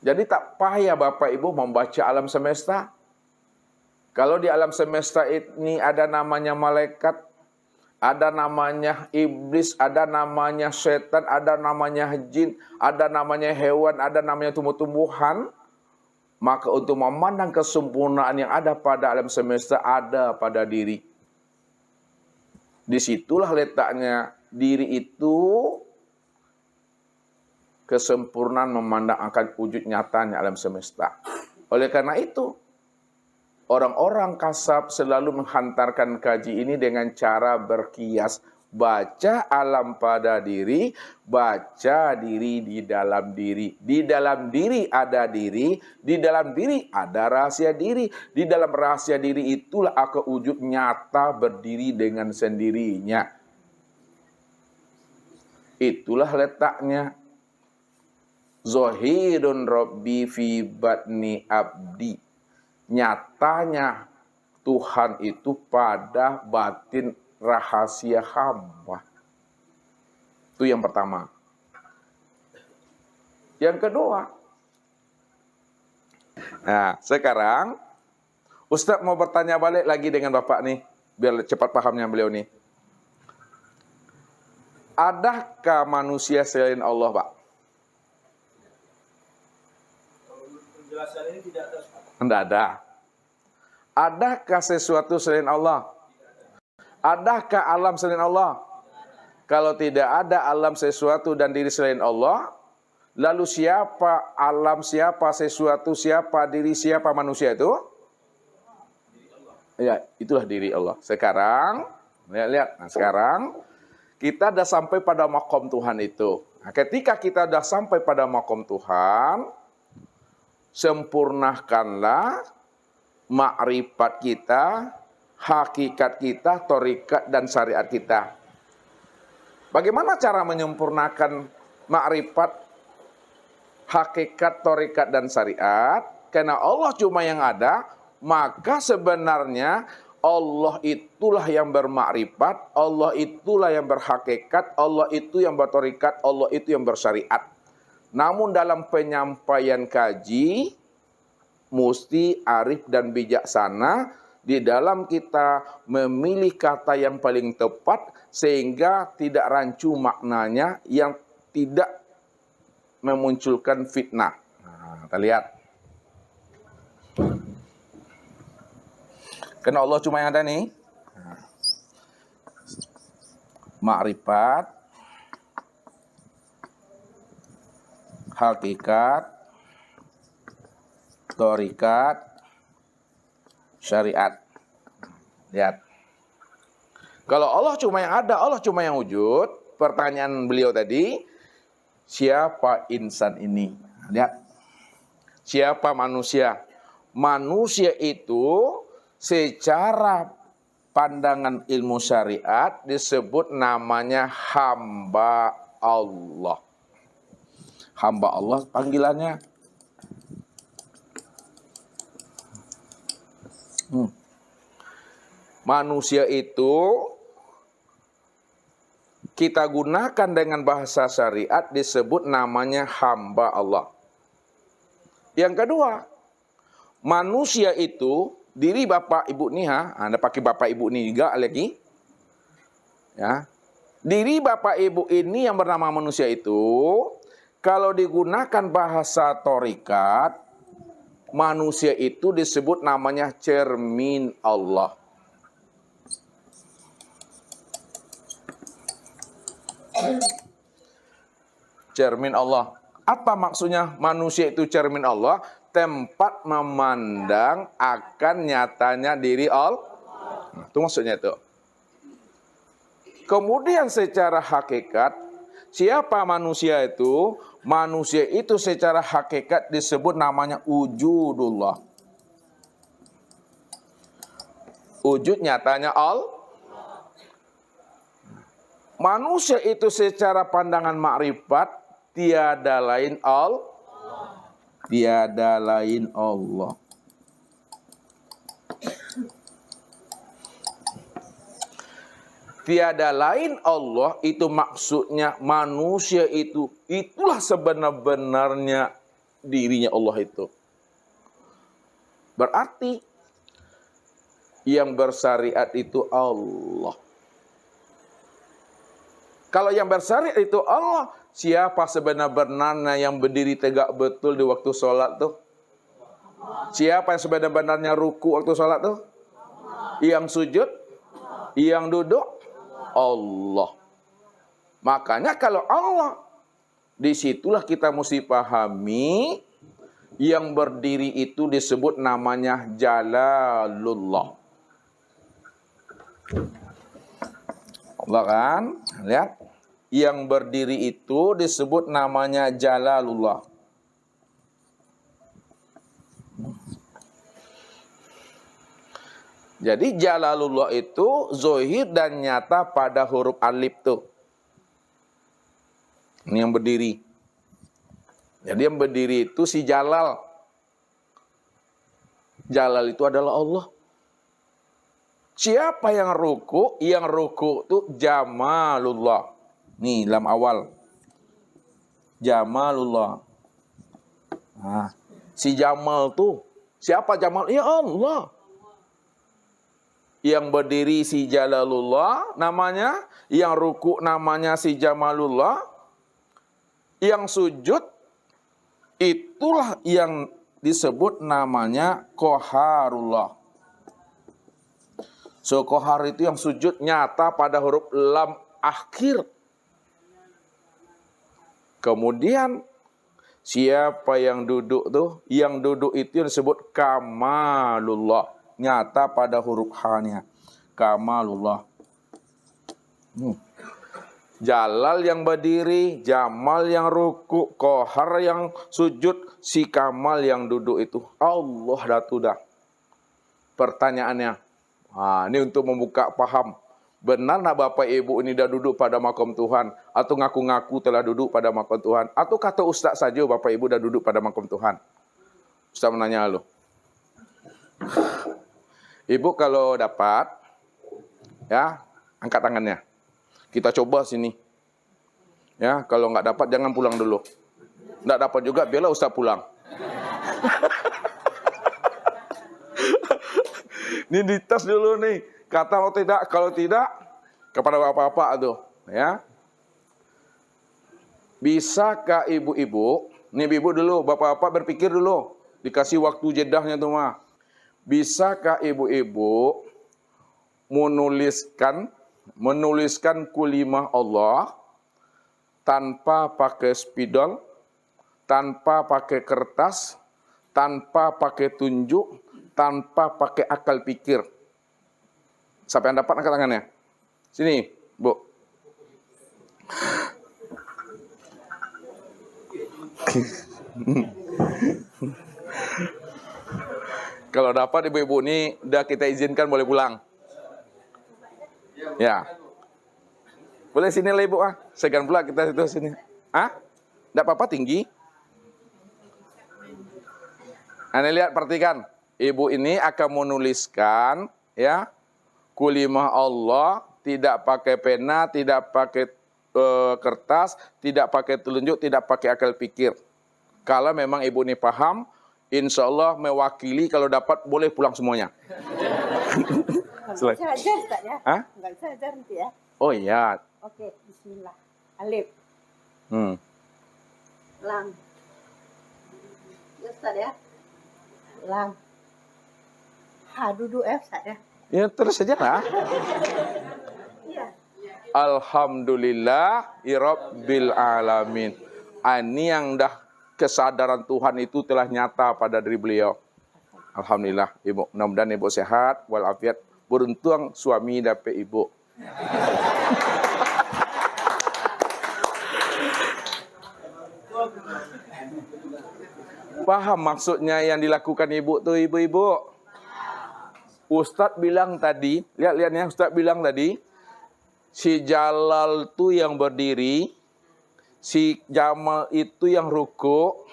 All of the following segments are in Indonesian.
Jadi tak payah Bapak Ibu membaca alam semesta. Kalau di alam semesta ini ada namanya malaikat, ada namanya iblis, ada namanya setan, ada namanya jin, ada namanya hewan, ada namanya tumbuh-tumbuhan. Maka untuk memandang kesempurnaan yang ada pada alam semesta ada pada diri. Disitulah letaknya diri itu, kesempurnaan memandang akan wujud nyatanya alam semesta. Oleh karena itu, orang-orang kasab selalu menghantarkan kaji ini dengan cara berkias. Baca alam pada diri, baca diri di dalam diri. Di dalam diri ada diri, di dalam diri ada rahasia diri. Di dalam rahasia diri itulah akan wujud nyata berdiri dengan sendirinya. Itulah letaknya. Zohirun Rabbi fi batni abdi. Nyatanya Tuhan itu pada batin rahasia hamba. Itu yang pertama. Yang kedua. Nah, sekarang Ustaz mau bertanya balik lagi dengan Bapak nih, biar cepat pahamnya beliau nih. Adakah manusia selain Allah, Pak? Penjelasan ini tidak ada. Tidak ada. Adakah sesuatu selain Allah? Adakah alam selain Allah? Kalau tidak ada alam, sesuatu, dan diri selain Allah, lalu siapa alam, siapa sesuatu, siapa diri, siapa manusia itu? Ya, itulah diri Allah. Sekarang, lihat. Nah, sekarang kita sudah sampai pada makom Tuhan itu. Nah, ketika kita sudah sampai pada makom Tuhan, sempurnakanlah makrifat kita, hakikat kita, thariqat dan syariat kita. Bagaimana cara menyempurnakan makrifat, hakikat, thariqat dan syariat? Karena Allah cuma yang ada, maka sebenarnya Allah itulah yang bermakrifat, Allah itulah yang berhakikat, Allah itu yang berthariqat, Allah itu yang bersyariat. Namun dalam penyampaian kaji, mesti arif dan bijaksana di dalam kita memilih kata yang paling tepat sehingga tidak rancu maknanya yang tidak memunculkan fitnah. Nah, kita lihat. Karena Allah cuma yang ada nih. Makrifat, hakikat, thariqat, syariat. Lihat. Kalau Allah cuma yang ada, Allah cuma yang wujud. Pertanyaan beliau tadi, siapa insan ini? Lihat. Siapa manusia? Manusia itu secara pandangan ilmu syariat disebut namanya hamba Allah. Hamba Allah panggilannya. Manusia itu kita gunakan dengan bahasa syariat disebut namanya hamba Allah. Yang kedua, manusia itu diri Bapak Ibu nih, Anda pakai Bapak Ibu nih juga lagi. Ya. Diri Bapak Ibu ini yang bernama manusia itu kalau digunakan bahasa thariqat, manusia itu disebut namanya cermin Allah. Cermin Allah. Apa maksudnya manusia itu cermin Allah? Tempat memandang akan nyatanya diri Allah. Nah, itu maksudnya itu. Kemudian secara hakikat, siapa manusia itu? Manusia itu secara hakikat disebut namanya wujudullah. Wujud nyatanya Allah. Manusia itu secara pandangan makrifat tiada lain Allah. Tiada lain Allah. Tiada lain Allah itu maksudnya manusia itu itulah sebenar-benarnya dirinya Allah itu. Berarti yang bersyariat itu Allah. Kalau yang bersyariat itu Allah, siapa sebenar-benarnya yang berdiri tegak betul di waktu sholat tuh? Siapa yang sebenar-benarnya ruku waktu sholat tuh? Yang sujud? Yang duduk? Allah. Makanya kalau Allah, disitulah kita mesti pahami yang berdiri itu disebut namanya Jalalullah. Allah kan? Lihat. Yang berdiri itu disebut namanya Jalalullah. Jadi Jalalullah itu zohir dan nyata pada huruf alif tuh. Ini yang berdiri. Jadi yang berdiri itu si Jalal. Jalal itu adalah Allah. Siapa yang ruku? Yang ruku itu Jamalullah. Nih, lam awal. Jamalullah. Nah, si Jamal tuh. Siapa Jamal? Ya Allah. Yang berdiri si Jalalullah namanya. Yang ruku namanya si Jamalullah. Yang sujud itulah yang disebut namanya Qaharullah. So, Qahar itu yang sujud nyata pada huruf lam akhir. Kemudian siapa yang duduk tuh? Yang duduk itu yang disebut Kamalullah. Nyata pada huruf H-nya. Kamalullah. Jalal yang berdiri, Jamal yang ruku, Qahar yang sujud, si Kamal yang duduk itu. Allah dah. Pertanyaannya, ini untuk membuka paham. Benar nak Bapak Ibu ini dah duduk pada makam Tuhan? Atau ngaku-ngaku telah duduk pada makam Tuhan? Atau kata Ustaz saja Bapak Ibu dah duduk pada makam Tuhan? Ustaz menanya lo. Ibu kalau dapat, ya angkat tangannya. Kita coba sini. Ya, kalau nggak dapat jangan pulang dulu. Nggak dapat juga biarlah Ustaz pulang. Ini dites dulu nih. Kata kalau tidak kepada bapak-bapak tuh, ya. Bisakah ibu-ibu? Nih ibu dulu, bapak-bapak berpikir dulu. Dikasih waktu jedahnya tuh mah. Bisakah ibu-ibu menuliskan kulimah Allah tanpa pakai spidol, tanpa pakai kertas, tanpa pakai tunjuk, tanpa pakai akal pikir? Siapa yang dapat angkat tangannya? Sini, Bu. Kalau dapat ibu-ibu ini udah kita izinkan boleh pulang. Ya. Boleh sini lah Ibu ah. Segan pula kita itu sini. Ah? Enggak apa-apa tinggi. Anda lihat perhatikan. Ibu ini akan menuliskan ya kulimah Allah, tidak pakai pena, tidak pakai kertas, tidak pakai telunjuk, tidak pakai akal pikir. Kalau memang ibu ini paham, insya Allah mewakili, kalau dapat boleh pulang semuanya. Nggak bisa ajar, Ustaz ya? Hah? Nggak bisa ajar nanti ya? Oh iya. Oke, bismillah. Alif, lam. Ya Ustaz ya? Lam. Ha duduk ya Ustaz ya? Ya terus saja lah. Iya. Alhamdulillah Rabbil alamin. Ini yang dah kesadaran Tuhan itu telah nyata pada diri beliau. Alhamdulillah Ibu. Mudah-mudahan Ibu sehat walafiat. Beruntung suami dapat Ibu. Paham maksudnya yang dilakukan Ibu tuh ibu-ibu? Ustadz bilang tadi, lihat ya, Ustadz bilang tadi, si Jalal itu yang berdiri, si Jamal itu yang ruku,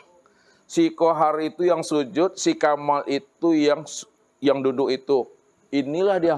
si Qahar itu yang sujud, si Kamal itu yang duduk itu. Inilah dia